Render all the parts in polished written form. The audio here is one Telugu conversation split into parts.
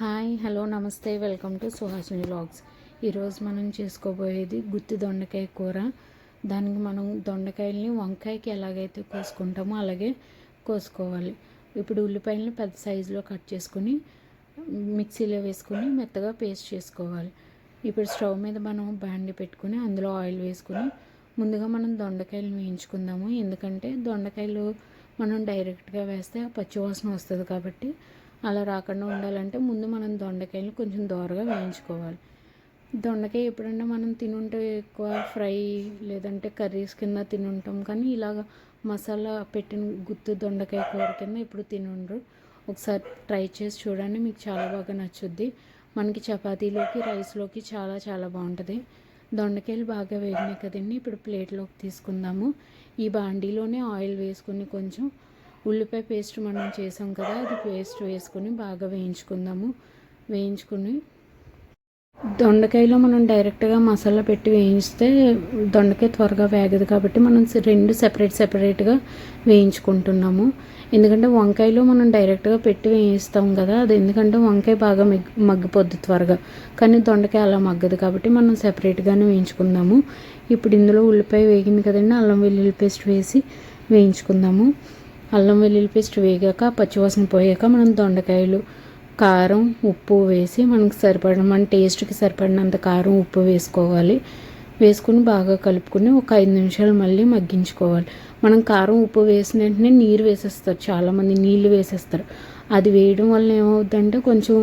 హాయ్ హలో నమస్తే వెల్కమ్ టు సుహాసిని వ్లాగ్స్. ఈరోజు మనం చేసుకోబోయేది గుత్తి దొండకాయ కూర. దానికి మనం దొండకాయల్ని వంకాయకి ఎలాగైతే కోసుకుంటామో అలాగే కోసుకోవాలి. ఇప్పుడు ఉల్లిపాయలని పెద్ద సైజులో కట్ చేసుకుని మిక్సీలో వేసుకుని మెత్తగా పేస్ట్ చేసుకోవాలి. ఇప్పుడు స్టవ్ మీద మనం బాండి పెట్టుకుని అందులో ఆయిల్ వేసుకుని ముందుగా మనం దొండకాయలు వేయించుకుందాము. ఎందుకంటే దొండకాయలు మనం డైరెక్ట్గా వేస్తే పచ్చివాసన వస్తుంది కాబట్టి అలా రాకుండా ఉండాలంటే ముందు మనం దొండకాయలు కొంచెం దోరగా వేయించుకోవాలి. దొండకాయ ఎప్పుడన్నా మనం తినుంటే ఎక్కువ ఫ్రై లేదంటే కర్రీస్ కింద తినుంటాం, కానీ ఇలాగ మసాలా పెట్టిన గుత్తి దొండకాయ కూర కింద ఎప్పుడు తినుండ్రు. ఒకసారి ట్రై చేసి చూడండి, మీకు చాలా బాగా నచ్చుద్ది. మనకి చపాతీలోకి రైస్లోకి చాలా చాలా బాగుంటుంది. దొండకాయలు బాగా వేగినాయి కదండి, ఇప్పుడు ప్లేట్లోకి తీసుకుందాము. ఈ బాండీలోనే ఆయిల్ వేసుకుని కొంచెం ఉల్లిపాయ పేస్ట్ మనం చేసాం కదా, అది పేస్ట్ వేసుకొని బాగా వేయించుకుని దొండకాయలో మనం డైరెక్ట్గా మసాలా పెట్టి వేయిస్తే దొండకాయ త్వరగా వేగదు కాబట్టి మనం రెండు సెపరేట్గా వేయించుకుంటున్నాము. ఎందుకంటే వంకాయలో మనం డైరెక్ట్గా పెట్టి వేయిస్తాం కదా, అది ఎందుకంటే వంకాయ బాగా మగ్గిపోద్ది త్వరగా, కానీ దొండకాయ అలా మగ్గదు కాబట్టి మనం సెపరేట్గానే వేయించుకుందాము. ఇప్పుడు ఇందులో ఉల్లిపాయ వేగింది కదండి, అల్లం వెల్లుల్లి పేస్ట్ వేసి వేయించుకుందాము. అల్లం వెల్లుల్లి పేస్ట్ వేగాక పచ్చివాసన పోయాక మనం దొండకాయలు కారం ఉప్పు వేసి మనకి మన టేస్ట్కి సరిపడినంత కారం ఉప్పు వేసుకోవాలి. వేసుకుని బాగా కలుపుకొని ఒక 5 నిమిషాలు మళ్ళీ మగ్గించుకోవాలి. మనం కారం ఉప్పు వేసిన వెంటనే నీరు వేసేస్తారు, చాలామంది నీళ్ళు వేసేస్తారు. అది వేయడం వల్ల ఏమవుతుందంటే కొంచెం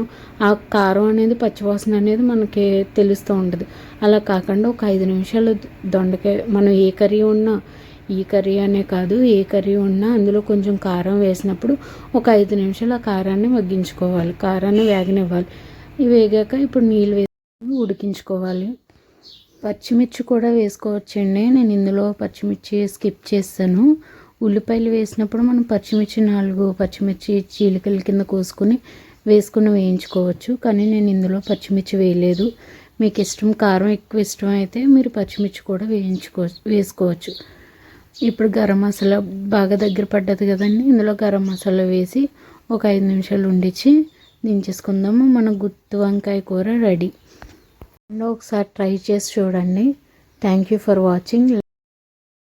ఆ కారం అనేది పచ్చివాసన అనేది మనకి తెలుస్తూ ఉంటుంది. అలా కాకుండా ఒక 5 నిమిషాలు దొండకాయ మనం ఏ కర్రీ ఉన్నా, ఈ కర్రీ అనే కాదు ఏ కర్రీ ఉన్నా అందులో కొంచెం కారం వేసినప్పుడు ఒక 5 నిమిషాలు ఆ కారాన్ని మగ్గించుకోవాలి, కారాన్ని వేగనివ్వాలి. వేగాక ఇప్పుడు నీళ్ళు వేసి ఉడికించుకోవాలి. పచ్చిమిర్చి కూడా వేసుకోవచ్చండి, నేను ఇందులో పచ్చిమిర్చి స్కిప్ చేస్తాను. ఉల్లిపాయలు వేసినప్పుడు మనం పచ్చిమిర్చి 4 పచ్చిమిర్చి చీలికల కింద వేసుకుని వేయించుకోవచ్చు, కానీ నేను ఇందులో పచ్చిమిర్చి వేయలేదు. మీకు ఇష్టం కారం ఎక్కువ ఇష్టం అయితే మీరు పచ్చిమిర్చి కూడా వేసుకోవచ్చు. ఇప్పుడు గరం మసాలా బాగా దగ్గర పడ్డది కదండి, ఇందులో గరం మసాలా వేసి ఒక 5 నిమిషాలు ఉండిచ్చి దించేసుకుందాము. మన గుత్తి వంకాయ కూర రెడీ. ఒకసారి ట్రై చేసి చూడండి. Thank you for watching.